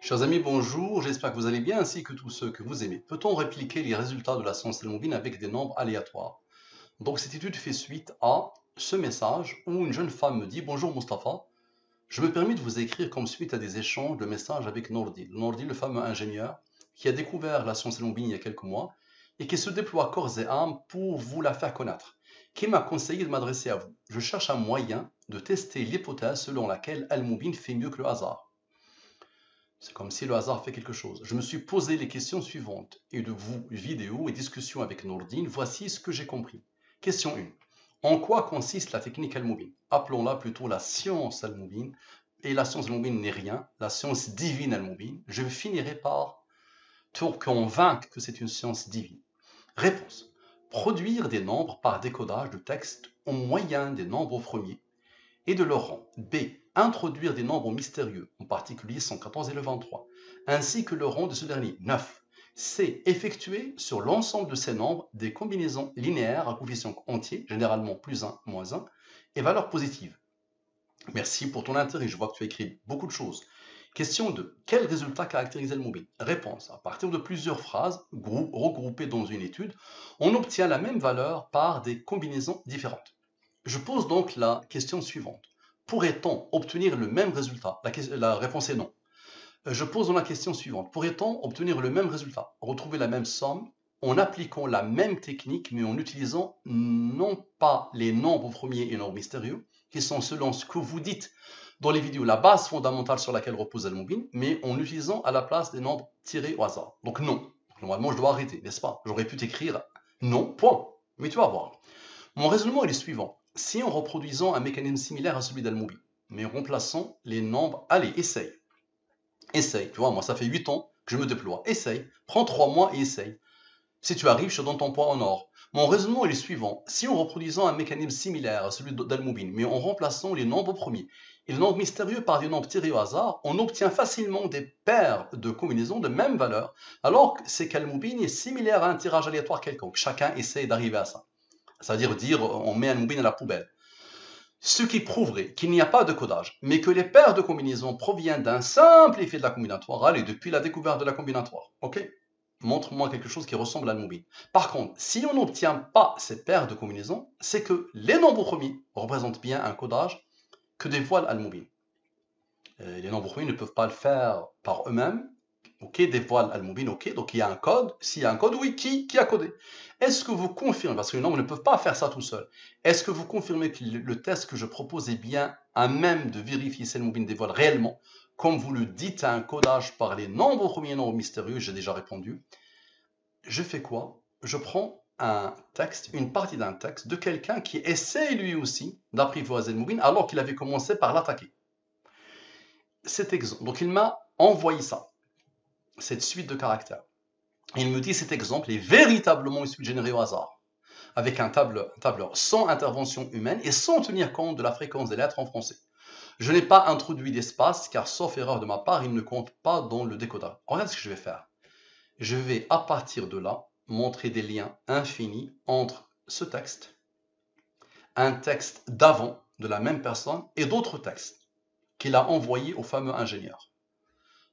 Chers amis, bonjour, j'espère que vous allez bien ainsi que tous ceux que vous aimez. Peut-on répliquer les résultats de la science Al-Moubine avec des nombres aléatoires? Donc cette étude fait suite à ce message où une jeune femme me dit: Bonjour Mustapha, je me permets de vous écrire comme suite à des échanges de messages avec Nordi. Nordi, le fameux ingénieur qui a découvert la science Al-Moubine il y a quelques mois et qui se déploie corps et âme pour vous la faire connaître, qui m'a conseillé de m'adresser à vous. Je cherche un moyen de tester l'hypothèse selon laquelle Al-Moubine fait mieux que le hasard. C'est comme si le hasard fait quelque chose. Je me suis posé les questions suivantes et de vous, vidéo et discussion avec Nourdine, voici ce que j'ai compris. Question 1. En quoi consiste la technique Al-Moubine? Appelons-la plutôt la science Al-Moubine. Et la science Al-Moubine n'est rien, la science divine Al-Moubine. Je finirai par te convaincre que c'est une science divine. Réponse. Produire des nombres par décodage de texte au moyen des nombres premiers et de leur rang. B. Introduire des nombres mystérieux, en particulier 114 et le 23, ainsi que le rang de ce dernier, 9. C. Effectuer sur l'ensemble de ces nombres des combinaisons linéaires à coefficient entier, généralement plus 1, moins 1, et valeurs positives. Merci pour ton intérêt, je vois que tu as écrit beaucoup de choses. Question 2. Quel résultat caractérise Al-Moubine? Réponse. À partir de plusieurs phrases regroupées dans une étude, on obtient la même valeur par des combinaisons différentes. Je pose donc la question suivante. Pourrait-on obtenir le même résultat? La réponse est non. Je pose la question suivante. Pourrait-on obtenir le même résultat? Retrouver la même somme en appliquant la même technique, mais en utilisant non pas les nombres premiers et nombres mystérieux, qui sont selon ce que vous dites dans les vidéos, la base fondamentale sur laquelle repose Al-Moubine, mais en utilisant à la place des nombres tirés au hasard. Donc non. Normalement, je dois arrêter, n'est-ce pas? J'aurais pu t'écrire non, point. Mais tu vas voir. Mon raisonnement est le suivant. Si en reproduisant un mécanisme similaire à celui d'Al-Moubine, mais en remplaçant les nombres, allez, essaye. Essaye, tu vois, moi ça fait 8 ans que je me déploie. Essaye, prends 3 mois et essaye. Si tu arrives, je te donne ton point en or. Mon raisonnement est le suivant. Si en reproduisant un mécanisme similaire à celui d'Al-Moubine, mais en remplaçant les nombres premiers et les nombres mystérieux par des nombres tirés au hasard, on obtient facilement des paires de combinaisons de même valeur, alors que c'est qu'Al-Moubine est similaire à un tirage aléatoire quelconque. Chacun essaye d'arriver à ça. C'est-à-dire dire on met Al-Moubine à la poubelle. Ce qui prouverait qu'il n'y a pas de codage, mais que les paires de combinaisons proviennent d'un simple effet de la combinatoire, allez, depuis la découverte de la combinatoire. Ok? Montre-moi quelque chose qui ressemble à Al-Moubine. Par contre, si on n'obtient pas ces paires de combinaisons, c'est que les nombres premiers représentent bien un codage que dévoile Al-Moubine. Les nombres premiers ne peuvent pas le faire par eux-mêmes. Ok, dévoile Al-Moubine, ok, donc il y a un code. S'il y a un code, oui, qui a codé? Est-ce que vous confirmez, parce que les nombres ne peuvent pas faire ça tout seuls, est-ce que vous confirmez que le test que je propose est bien à même de vérifier si Al-Moubine dévoile réellement, comme vous le dites, un codage par les nombres premiers nombres mystérieux? J'ai déjà répondu. Je fais quoi? Je prends un texte, une partie d'un texte de quelqu'un qui essaie lui aussi d'apprivoiser Al-Moubine alors qu'il avait commencé par l'attaquer. Cet exemple, donc il m'a envoyé ça, cette suite de caractères. Il me dit cet exemple est véritablement issu de généré au hasard, avec un tableur sans intervention humaine et sans tenir compte de la fréquence des lettres en français. Je n'ai pas introduit d'espace car, sauf erreur de ma part, il ne compte pas dans le décodage. Regarde ce que je vais faire. Je vais, à partir de là, montrer des liens infinis entre ce texte, un texte d'avant de la même personne et d'autres textes qu'il a envoyés au fameux ingénieur.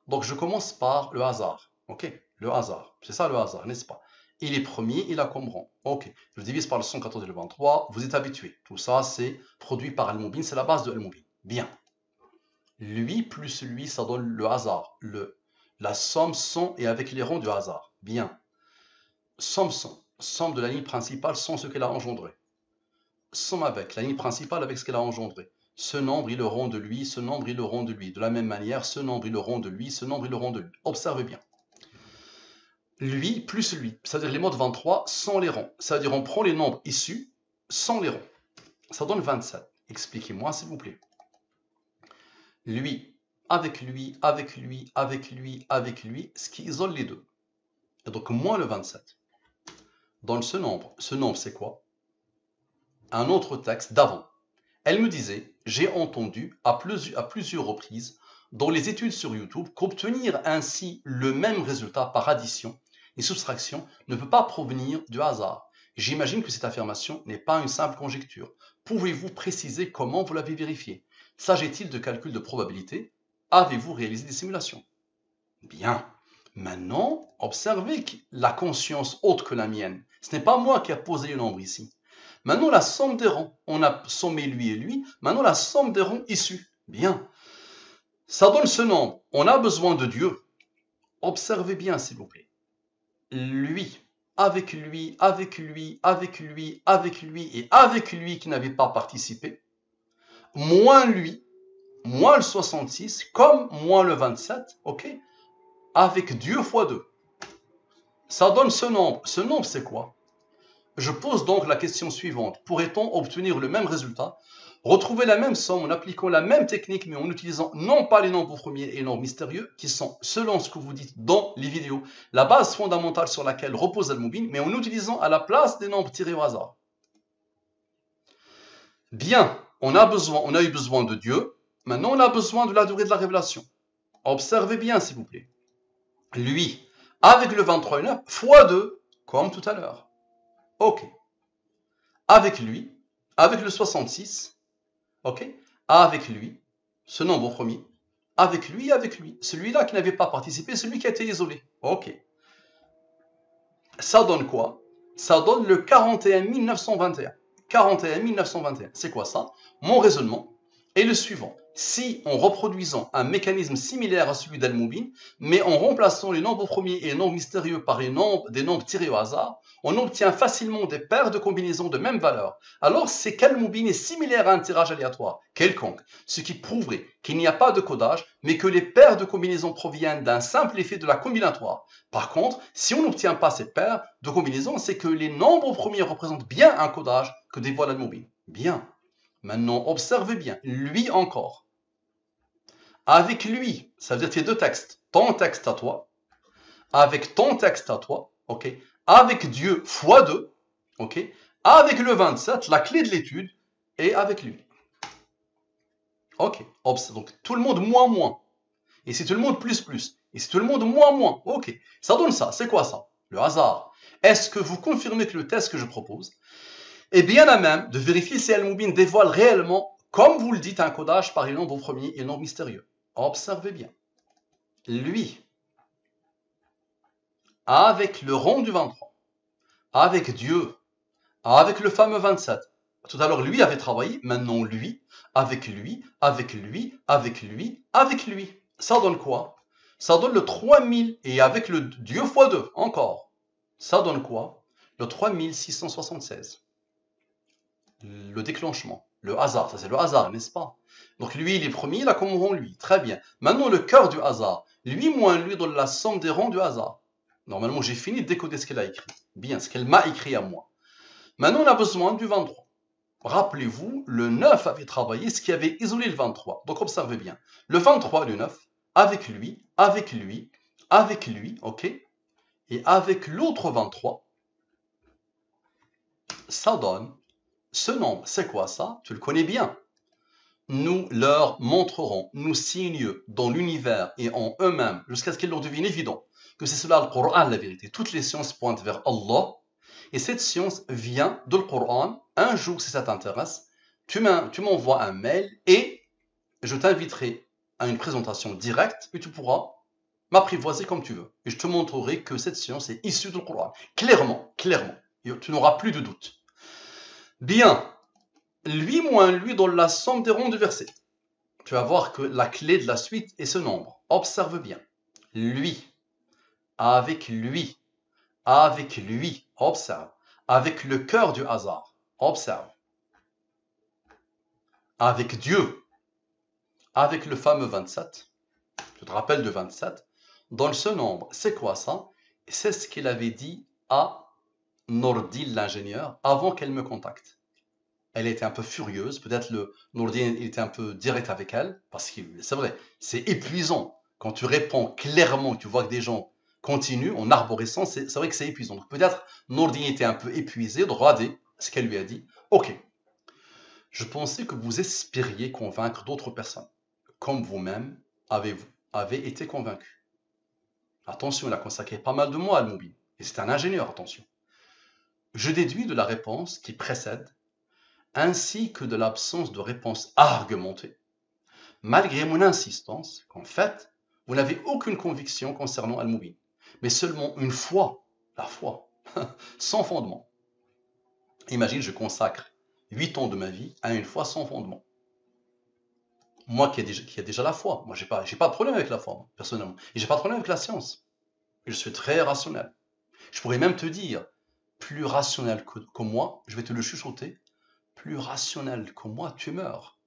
Donc je commence par le hasard. Ok, le hasard. C'est ça le hasard, n'est-ce pas? Il est premier, il a comme rang. Ok, je divise par le 114 et le 23. Vous êtes habitués. Tout ça, c'est produit par Al-Moubine. C'est la base de Al-Moubine. Bien. Lui plus lui, ça donne le hasard. La somme sans et avec les rangs du hasard. Bien. Somme sans. Somme de la ligne principale sans ce qu'elle a engendré. Somme avec la ligne principale avec ce qu'elle a engendré. Ce nombre, il le rend de lui, ce nombre, il le rend de lui. De la même manière, ce nombre, il le rend de lui, ce nombre, il le rend de lui. Observez bien. Lui plus lui, c'est-à-dire les mots de 23 sans les rangs. C'est-à-dire on prend les nombres issus sans les rangs. Ça donne 27. Expliquez-moi s'il vous plaît. Lui, avec lui, avec lui, avec lui, avec lui, ce qui isole les deux. Et donc moins le 27. Dans ce nombre c'est quoi? Un autre texte d'avant. Elle me disait, j'ai entendu à plusieurs reprises dans les études sur YouTube qu'obtenir ainsi le même résultat par addition et soustraction ne peut pas provenir du hasard. J'imagine que cette affirmation n'est pas une simple conjecture. Pouvez-vous préciser comment vous l'avez vérifié? S'agit-il de calcul de probabilité? Avez-vous réalisé des simulations? Bien. Maintenant, observez que la conscience autre que la mienne. Ce n'est pas moi qui a posé le nombre ici. Maintenant, la somme des rangs. On a sommé lui et lui. Maintenant, la somme des rangs issus. Bien. Ça donne ce nombre. On a besoin de Dieu. Observez bien, s'il vous plaît. Lui, avec lui, avec lui, avec lui, avec lui et avec lui qui n'avait pas participé, moins lui, moins le 66, comme moins le 27, ok, avec Dieu fois 2. Ça donne ce nombre. Ce nombre, c'est quoi? Je pose donc la question suivante. Pourrait-on obtenir le même résultat, retrouver la même somme en appliquant la même technique, mais en utilisant non pas les nombres premiers et les nombres mystérieux, qui sont, selon ce que vous dites dans les vidéos, la base fondamentale sur laquelle repose Al-Mubin, mais en utilisant à la place des nombres tirés au hasard? Bien, on a eu besoin de Dieu, maintenant on a besoin de la durée de la révélation. Observez bien, s'il vous plaît. Lui, avec le 23 et 9, fois 2, comme tout à l'heure. Ok. Avec lui, avec le 66, ok. Avec lui, ce nombre premier, avec lui, celui-là qui n'avait pas participé, celui qui a été isolé. Ok. Ça donne quoi? Ça donne le 41 921. 41 921. C'est quoi ça? Mon raisonnement est le suivant. Si, en reproduisant un mécanisme similaire à celui d'Al-Mubin, mais en remplaçant les nombres premiers et les nombres mystérieux par des nombres tirés au hasard, on obtient facilement des paires de combinaisons de même valeur. Alors, c'est qu'Al-Mubin est similaire à un tirage aléatoire quelconque, ce qui prouverait qu'il n'y a pas de codage, mais que les paires de combinaisons proviennent d'un simple effet de la combinatoire. Par contre, si on n'obtient pas ces paires de combinaisons, c'est que les nombres premiers représentent bien un codage que dévoile Al-Mubin. Bien. Maintenant, observez bien. Lui encore. Avec lui, ça veut dire tes deux textes. Ton texte à toi, avec ton texte à toi, ok. Avec Dieu fois 2, ok. Avec le 27, la clé de l'étude, et avec lui. Ok. Donc tout le monde moins moins. Et c'est tout le monde plus plus. Et c'est tout le monde moins moins. Ok. Ça donne ça. C'est quoi ça? Le hasard. Est-ce que vous confirmez que le test que je propose est bien à même de vérifier si Al-Mubin dévoile réellement, comme vous le dites, un codage par les nombres premiers et les nombres mystérieux? Observez bien. Lui, avec le rond du 23, avec Dieu, avec le fameux 27. Tout à l'heure, lui avait travaillé, maintenant lui, avec lui, avec lui, avec lui, avec lui. Ça donne quoi? Ça donne le 3000, et avec le Dieu fois 2, encore. Ça donne quoi? Le 3676. Le déclenchement, le hasard, ça c'est le hasard, n'est-ce pas? Donc lui, il est premier, il a comme rond lui, très bien. Maintenant, le cœur du hasard, lui moins lui donne la somme des ronds du hasard. Normalement, j'ai fini de décoder ce qu'elle a écrit. Bien, ce qu'elle m'a écrit à moi. Maintenant, on a besoin du 23. Rappelez-vous, le 9 avait travaillé ce qui avait isolé le 23. Donc, observez bien. Le 23 et le 9, avec lui, avec lui, avec lui, ok? Et avec l'autre 23, ça donne ce nombre. C'est quoi ça? Tu le connais bien. Nous leur montrerons, nous signent dans l'univers et en eux-mêmes, jusqu'à ce qu'il leur devienne évident que c'est cela le Coran, la vérité. Toutes les sciences pointent vers Allah, et cette science vient de le Coran. Un jour, si ça t'intéresse, tu m'envoies un mail et je t'inviterai à une présentation directe et tu pourras m'apprivoiser comme tu veux. Et je te montrerai que cette science est issue du Coran. Clairement, clairement. Et tu n'auras plus de doute. Bien. Lui moins lui dans la somme des ronds du verset. Tu vas voir que la clé de la suite est ce nombre. Observe bien. Lui, avec lui, avec lui, observe. Avec le cœur du hasard, observe. Avec Dieu, avec le fameux 27. Tu te rappelles de 27? Dans ce nombre, c'est quoi ça? C'est ce qu'il avait dit à Nordil, l'ingénieur, avant qu'elle me contacte. Elle était un peu furieuse, peut-être le Nourdine il était un peu direct avec elle, parce que c'est vrai, c'est épuisant. Quand tu réponds clairement, tu vois que des gens continuent en arborescent, c'est vrai que c'est épuisant. Donc peut-être Nourdine était un peu épuisé, de regarder ce qu'elle lui a dit. Ok, je pensais que vous espériez convaincre d'autres personnes, comme vous-même avez été convaincu. Attention, il a consacré pas mal de mois à Al-Mubin, et c'est un ingénieur, attention. Je déduis de la réponse qui précède ainsi que de l'absence de réponse argumentée, malgré mon insistance, qu'en fait, Vous n'avez aucune conviction concernant Al-Mubin. Mais seulement une foi, la foi, sans fondement. Imagine, je consacre 8 ans de ma vie à une foi sans fondement. Moi qui ai déjà la foi, moi j'ai pas de problème avec la foi, personnellement. Et j'ai pas de problème avec la science. Je suis très rationnel. Je pourrais même te dire, plus rationnel que moi, je vais te le chuchoter, plus rationnel que moi, tu meurs.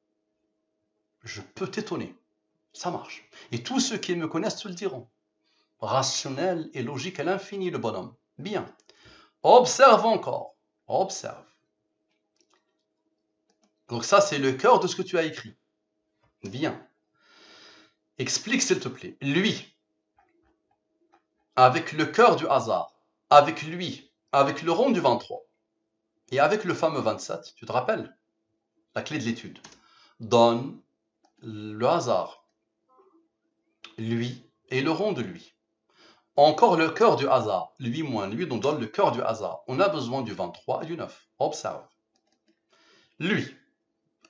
Je peux t'étonner. Ça marche. Et tous ceux qui me connaissent te le diront. Rationnel et logique à l'infini, le bonhomme. Bien. Observe encore. Observe. Donc ça, c'est le cœur de ce que tu as écrit. Bien. Explique, s'il te plaît. Lui, avec le cœur du hasard, avec lui, avec le rond du 23, et avec le fameux 27, tu te rappelles? La clé de l'étude. Donne le hasard, lui et le rond de lui. Encore le cœur du hasard, lui moins lui, donc donne le cœur du hasard. On a besoin du 23 et du 9. Observe. Lui,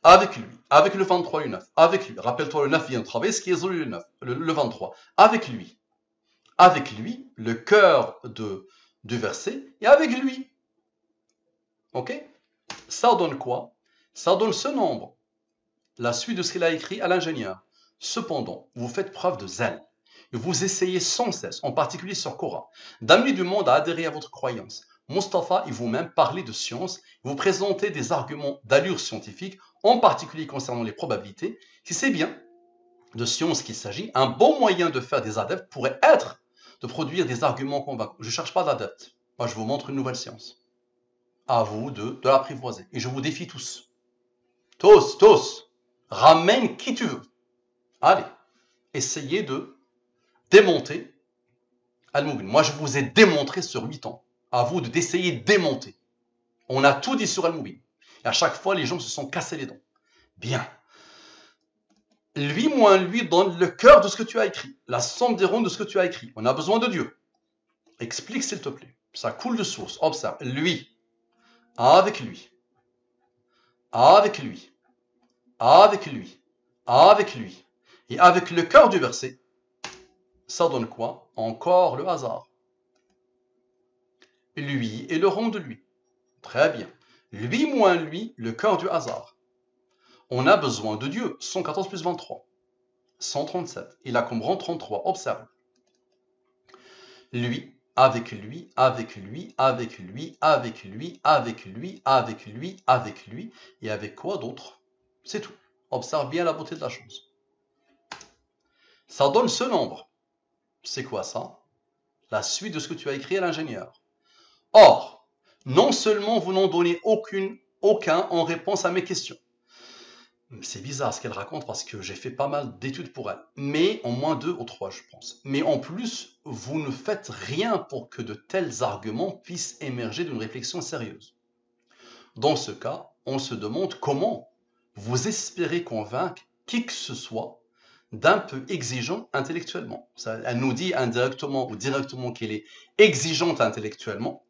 avec le 23 et le 9, avec lui. Rappelle-toi, le 9 vient de travailler, ce qui est le 9, le 23. Avec lui, le cœur du verset, et avec lui. Ok? Ça donne quoi? Ça donne ce nombre. La suite de ce qu'il a écrit à l'ingénieur. Cependant, vous faites preuve de zèle. Et vous essayez sans cesse, en particulier sur Coran, d'amener du monde à adhérer à votre croyance. Mustapha et vous-même parlez de science, vous présentez des arguments d'allure scientifique, en particulier concernant les probabilités. Si c'est bien de science qu'il s'agit, un bon moyen de faire des adeptes pourrait être de produire des arguments convaincants. Je ne cherche pas d'adeptes. Moi, je vous montre une nouvelle science. À vous de l'apprivoiser. Et je vous défie tous. Tous. Ramène qui tu veux. Allez, essayez de démonter Al-Mubin. Moi, je vous ai démontré sur 8 ans. À vous d'essayer de démonter. On a tout dit sur Al-Mubin. Et à chaque fois, les gens se sont cassés les dents. Bien. Lui moins lui donne le cœur de ce que tu as écrit. La somme des ronds de ce que tu as écrit. On a besoin de Dieu. Explique, s'il te plaît. Ça coule de source. Observe. Lui. Avec lui. Avec lui. Avec lui. Avec lui. Et avec le cœur du verset, ça donne quoi? Encore le hasard. Lui et le rond de lui. Très bien. Lui moins lui, le cœur du hasard. On a besoin de Dieu. 114 plus 23. 137. Il a comme rond 33. Observe. Lui, avec lui, avec lui, avec lui, avec lui, avec lui, avec lui, avec lui. Et avec quoi d'autre? C'est tout. Observe bien la beauté de la chose. Ça donne ce nombre. C'est quoi ça? La suite de ce que tu as écrit à l'ingénieur. Or, non seulement vous n'en donnez aucun en réponse à mes questions. C'est bizarre ce qu'elle raconte parce que j'ai fait pas mal d'études pour elle. Mais en moins 2 ou 3, je pense. Mais en plus, vous ne faites rien pour que de tels arguments puissent émerger d'une réflexion sérieuse. Dans ce cas, on se demande comment vous espérez convaincre qui que ce soit d'un peu exigeant intellectuellement. Elle nous dit indirectement ou directement qu'elle est exigeante intellectuellement,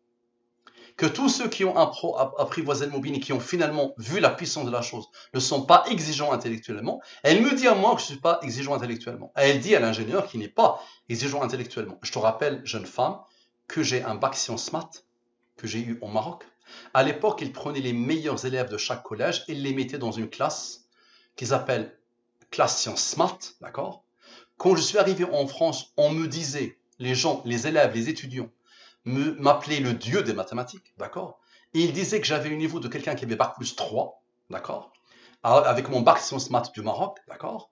que tous ceux qui ont apprivoisé Al-Mubin et qui ont finalement vu la puissance de la chose ne sont pas exigeants intellectuellement. Elle me dit à moi que je ne suis pas exigeant intellectuellement. Elle dit à l'ingénieur qui n'est pas exigeant intellectuellement. Je te rappelle, jeune femme, que j'ai un bac sciences maths que j'ai eu au Maroc. À l'époque, ils prenaient les meilleurs élèves de chaque collège et les mettaient dans une classe qu'ils appellent classe sciences maths, d'accord? Quand je suis arrivé en France, on me disait, les gens, les élèves, les étudiants, m'appelaient le dieu des mathématiques, d'accord? Et ils disaient que j'avais un niveau de quelqu'un qui avait bac plus 3, d'accord? Avec mon bac sciences maths du Maroc, d'accord?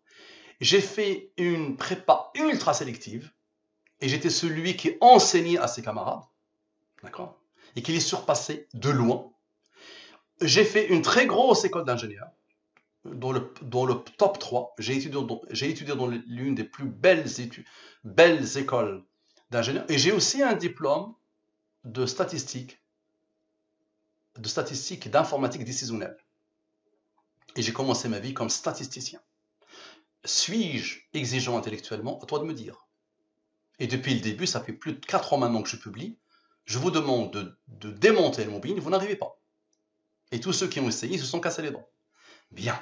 J'ai fait une prépa ultra sélective et j'étais celui qui enseignait à ses camarades, d'accord? Et qui les surpassait de loin. J'ai fait une très grosse école d'ingénieur. Dans le top 3, j'ai étudié dans l'une des plus belles écoles d'ingénieur. Et j'ai aussi un diplôme de statistique et d'informatique décisionnelle. Et j'ai commencé ma vie comme statisticien. Suis-je exigeant intellectuellement? À toi de me dire. Et depuis le début, ça fait plus de 4 ans maintenant que je publie. Je vous demande de démonter Al-Mubin, vous n'arrivez pas. Et tous ceux qui ont essayé se sont cassés les dents. Bien.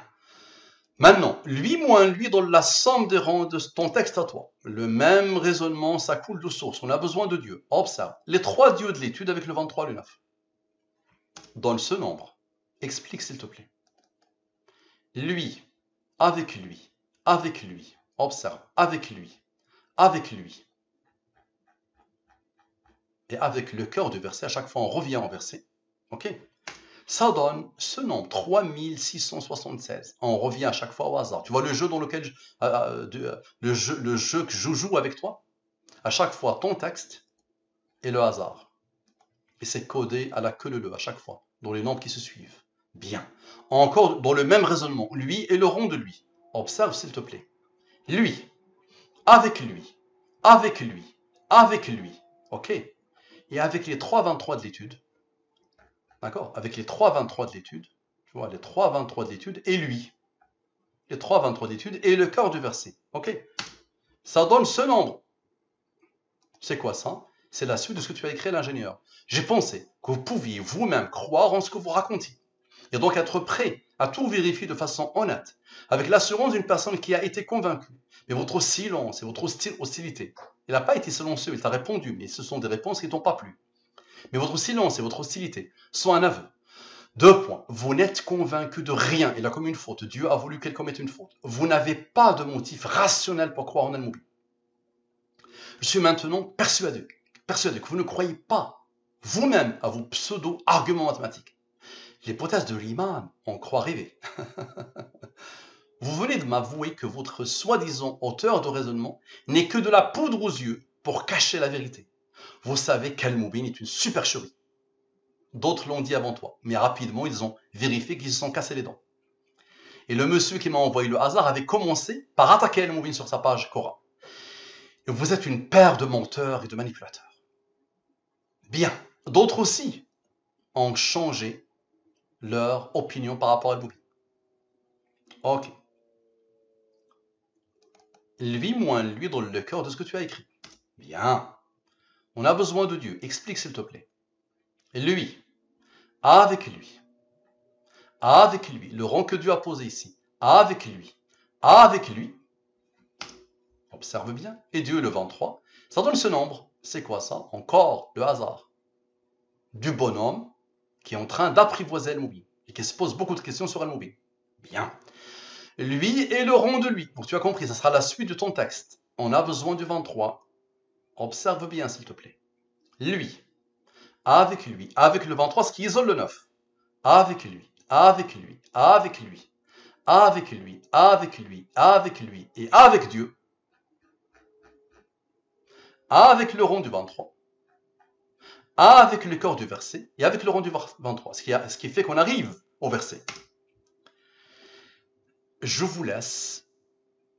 Maintenant, lui moins lui dans la somme des rangs de ton texte à toi. Le même raisonnement, ça coule de source. On a besoin de Dieu. Observe. Les trois dieux de l'étude avec le 23 et le 9. Donne ce nombre. Explique s'il te plaît. Lui, avec lui, avec lui. Observe. Avec lui, avec lui. Et avec le cœur du verset, à chaque fois on revient au verset. Ok? Ça donne ce nombre, 3676. On revient à chaque fois au hasard. Tu vois le jeu dans lequel le jeu que je joue avec toi? À chaque fois, ton texte et le hasard. Et c'est codé à la queue leu à chaque fois, dans les nombres qui se suivent. Bien. Encore dans le même raisonnement, lui et le rond de lui. Observe s'il te plaît. Lui, avec lui, avec lui, avec lui. Ok? Et avec les 3,23 de l'étude, d'accord? Avec les 3,23 de l'étude, tu vois, les 3,23 de l'étude, et lui, les 3,23 d'étude, et le cœur du verset. Ok? Ça donne ce nombre. C'est quoi ça? C'est la suite de ce que tu as écrit à l'ingénieur. J'ai pensé que vous pouviez vous-même croire en ce que vous racontiez. Et donc être prêt à tout vérifier de façon honnête, avec l'assurance d'une personne qui a été convaincue. Mais votre silence et votre hostilité, il n'a pas été silencieux, il t'a répondu, mais ce sont des réponses qui ne t'ont pas plu. Mais votre silence et votre hostilité sont un aveu. 2 points. Vous n'êtes convaincu de rien. Il a commis une faute. Dieu a voulu qu'elle commette une faute. Vous n'avez pas de motif rationnel pour croire en Al-Mubin. Je suis maintenant persuadé que vous ne croyez pas vous-même à vos pseudo-arguments mathématiques. L'hypothèse de l'imam, on croit rêver. Vous venez de m'avouer que votre soi-disant auteur de raisonnement n'est que de la poudre aux yeux pour cacher la vérité. Vous savez qu'Al-Mubin est une supercherie. D'autres l'ont dit avant toi, mais rapidement ils ont vérifié qu'ils se sont cassés les dents. Et le monsieur qui m'a envoyé le hasard avait commencé par attaquer Al-Mubin sur sa page Quora. Et vous êtes une paire de menteurs et de manipulateurs. Bien, d'autres aussi ont changé leur opinion par rapport à Al-Mubin. Ok. Lui moins lui dans le cœur de ce que tu as écrit. Bien. On a besoin de Dieu. Explique s'il te plaît. Lui, avec lui, avec lui, le rang que Dieu a posé ici, avec lui, observe bien, et Dieu le 23, ça donne ce nombre. C'est quoi ça? Encore le hasard. Du bonhomme qui est en train d'apprivoiser Al-Mubin et qui se pose beaucoup de questions sur Al-Mubin. Bien. Lui et le rond de lui. Donc tu as compris, ça sera la suite de ton texte. On a besoin du 23. Observe bien s'il te plaît. Lui, avec le 23, ce qui isole le 9. Avec lui, avec lui, avec lui, avec lui, avec lui, avec lui, et avec Dieu, avec le rond du 23, avec le corps du verset, et avec le rond du 23, ce qui fait qu'on arrive au verset. Je vous laisse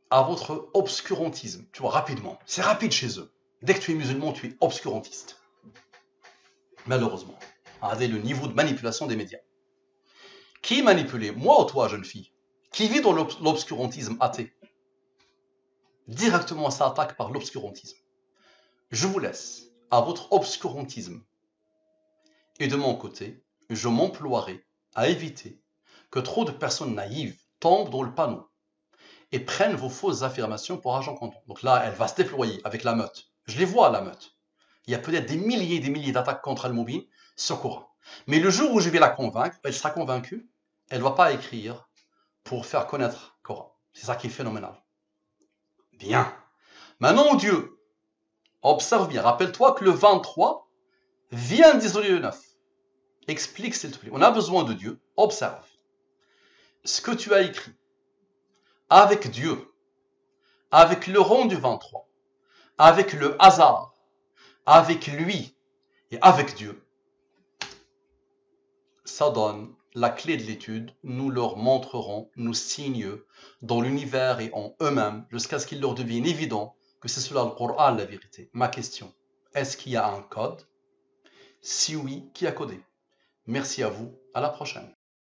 à votre obscurantisme, tu vois, rapidement. C'est rapide chez eux. Dès que tu es musulman, tu es obscurantiste. Malheureusement. Avec le niveau de manipulation des médias. Qui est manipulé? Moi ou toi, jeune fille? Qui vit dans l'obscurantisme athée? Directement, ça attaque par l'obscurantisme. Je vous laisse à votre obscurantisme. Et de mon côté, je m'emploierai à éviter que trop de personnes naïves tombent dans le panneau et prennent vos fausses affirmations pour argent comptant. Donc là, elle va se déployer avec la meute. Je les vois, la meute. Il y a peut-être des milliers et des milliers d'attaques contre Al-Mubin sur Coran. Mais le jour où je vais la convaincre, elle sera convaincue, elle ne va pas écrire pour faire connaître Coran. C'est ça qui est phénoménal. Bien. Maintenant, Dieu, observe bien. Rappelle-toi que le 23 vient d'isoler le 9. Explique s'il te plaît. On a besoin de Dieu. Observe. Ce que tu as écrit avec Dieu, avec le rond du 23, avec le hasard, avec lui et avec Dieu, ça donne la clé de l'étude. Nous leur montrerons nos signes dans l'univers et en eux-mêmes jusqu'à ce qu'il leur devienne évident que c'est cela le Coran la vérité. Ma question, est-ce qu'il y a un code? Si oui, qui a codé? Merci à vous, à la prochaine.